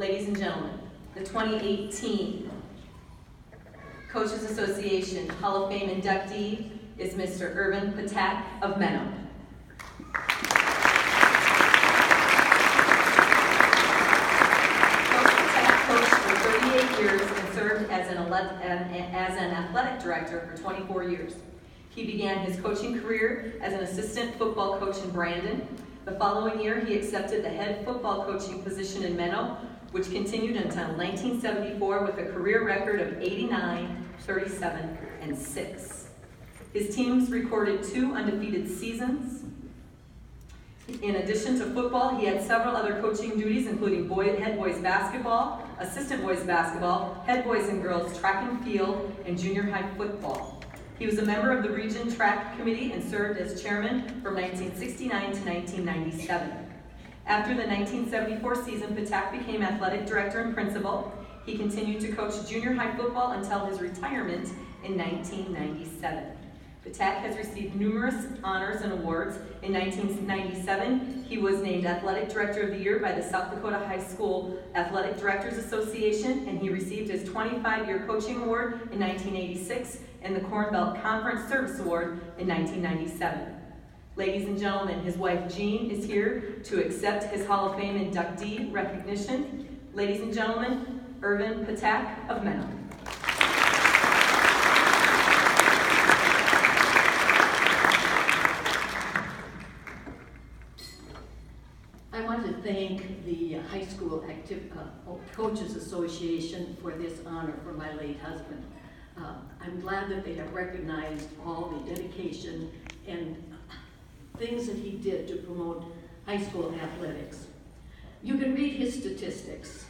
Ladies and gentlemen, the 2018 Coaches Association Hall of Fame inductee is Mr. Ervin Ptak of Menno. Coach Ptak coached for 38 years and served as an athletic director for 24 years. He began his coaching career as an assistant football coach in Brandon. The following year, he accepted the head football coaching position in Menno, which continued until 1974 with a career record of 89, 37, and 6. His teams recorded 2 undefeated seasons. In addition to football, he had several other coaching duties, including head boys basketball, assistant boys basketball, head boys and girls track and field, and junior high football. He was a member of the Region Track Committee and served as chairman from 1969 to 1997. After the 1974 season, Ptak became athletic director and principal. He continued to coach junior high football until his retirement in 1997. Ptak has received numerous honors and awards. In 1997, he was named Athletic Director of the Year by the South Dakota High School Athletic Directors Association, and he received his 25-year coaching award in 1986 and the Corn Belt Conference Service Award in 1997. Ladies and gentlemen, his wife Jean is here to accept his Hall of Fame inductee recognition. Ladies and gentlemen, Ervin Ptak of Menno. I want to thank the High School Coaches Association for this honor for my late husband. I'm glad that they have recognized all the dedication and things that he did to promote high school athletics. You can read his statistics,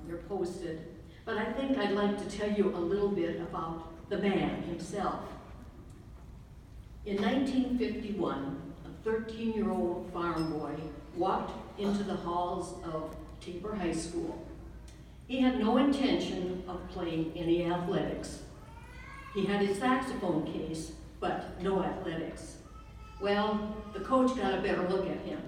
they're posted, but I think I'd like to tell you a little bit about the man himself. In 1951, a 13-year-old farm boy walked into the halls of Tabor High School. He had no intention of playing any athletics. He had his saxophone case, but no athletics. Well, the coach got a better look at him.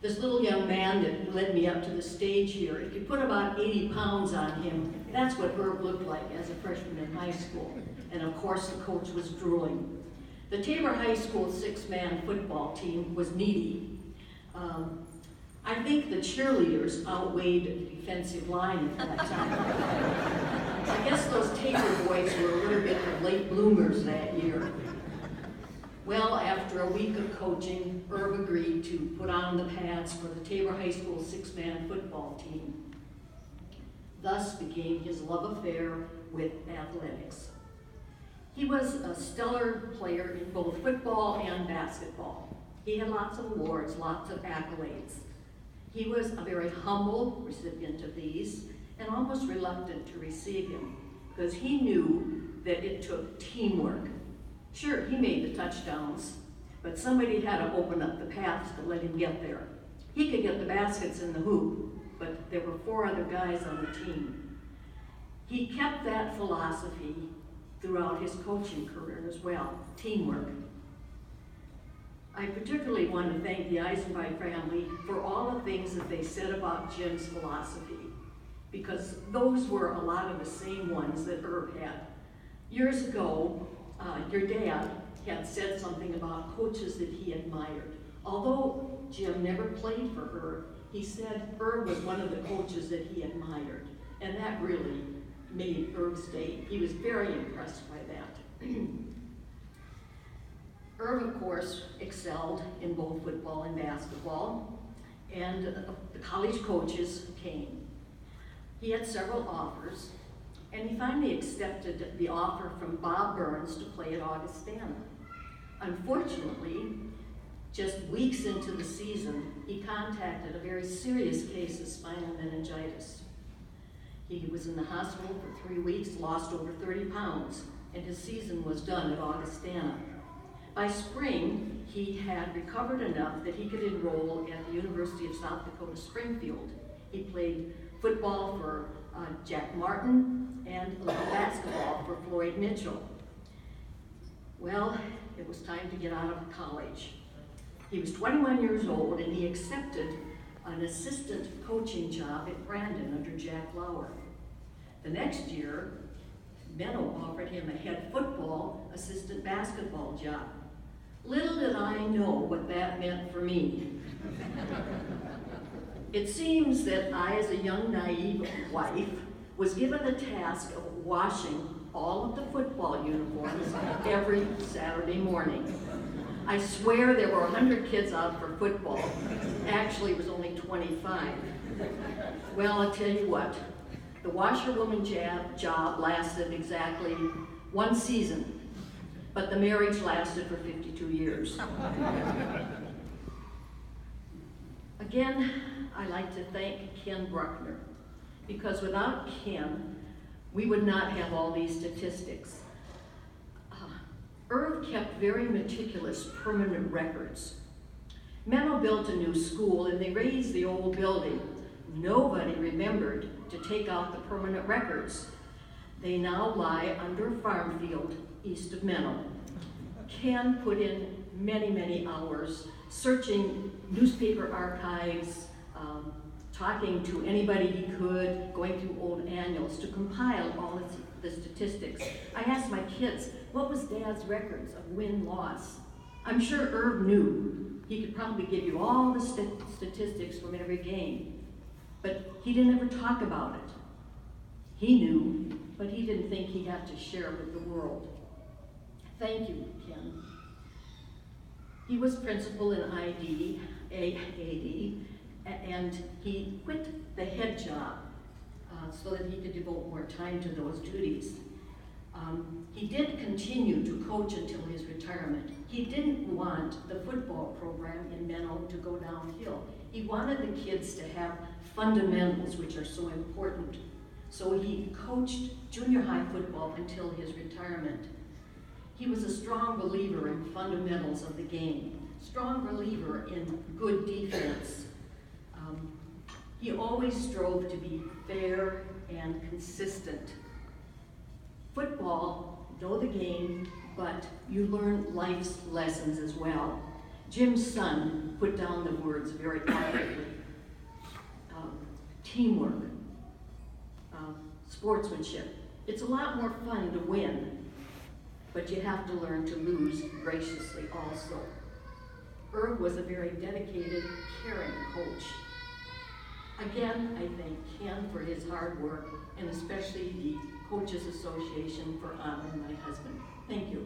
This little young man that led me up to the stage here, if you put about 80 pounds on him, that's what Herb looked like as a freshman in high school. And of course, the coach was drooling. The Tabor High School 6-man football team was needy. I think the cheerleaders outweighed the defensive line at that time. I guess those Tabor boys were a little bit of late bloomers that year. Well, after a week of coaching, Herb agreed to put on the pads for the Tabor High School 6-man football team. Thus began his love affair with athletics. He was a stellar player in both football and basketball. He had lots of awards, lots of accolades. He was a very humble recipient of these and almost reluctant to receive them because he knew that it took teamwork. Sure, he made the touchdowns, but somebody had to open up the paths to let him get there. He could get the baskets in the hoop, but there were 4 other guys on the team. He kept that philosophy throughout his coaching career as well, teamwork. I particularly want to thank the Eisenbach family for all the things that they said about Jim's philosophy, because those were a lot of the same ones that Herb had. Years ago, your dad had said something about coaches that he admired. Although Jim never played for Herb, he said Herb was one of the coaches that he admired, and that really made Herb's day. He was very impressed by that. Herb, of course, excelled in both football and basketball, and the college coaches came. He had several offers, and he finally accepted the offer from Bob Burns to play at Augustana. Unfortunately, just weeks into the season, he contacted a very serious case of spinal meningitis. He was in the hospital for 3 weeks, lost over 30 pounds, and his season was done at Augustana. By spring, he had recovered enough that he could enroll at the University of South Dakota, Springfield. He played football for Jack Martin and basketball for Floyd Mitchell. Well, it was time to get out of college. He was 21 years old and he accepted an assistant coaching job at Brandon under Jack Lauer. The next year, Menno offered him a head football assistant basketball job. Little did I know what that meant for me. It seems that I, as a young, naive wife, was given the task of washing all of the football uniforms every Saturday morning. I swear there were 100 kids out for football. Actually, it was only 25. Well, I'll tell you what, the washerwoman job lasted exactly 1 season, but the marriage lasted for 52 years. Again, I'd like to thank Ken Bruckner, because without Ken, we would not have all these statistics. Irv kept very meticulous permanent records. Menno built a new school and they raised the old building. Nobody remembered to take out the permanent records. They now lie under a farm field east of Menno. Ken put in many, many hours searching newspaper archives, talking to anybody he could, going through old annuals to compile all the statistics. I asked my kids, what was Dad's records of win-loss? I'm sure Irv knew. He could probably give you all the statistics from every game, but he didn't ever talk about it. He knew, but he didn't think he had to share with the world. Thank you, Ken. He was principal in AD, and he quit the head job so that he could devote more time to those duties. He did continue to coach until his retirement. He didn't want the football program in Menno to go downhill. He wanted the kids to have fundamentals, which are so important. So he coached junior high football until his retirement. He was a strong believer in fundamentals of the game, strong believer in good defense. He always strove to be fair and consistent. Football, know the game, but you learn life's lessons as well. Jim's son put down the words very accurately. Teamwork, sportsmanship. It's a lot more fun to win, but you have to learn to lose graciously also. Irv was a very dedicated, caring coach. Again, I thank Ken for his hard work, and especially the Coaches Association for honoring my husband. Thank you.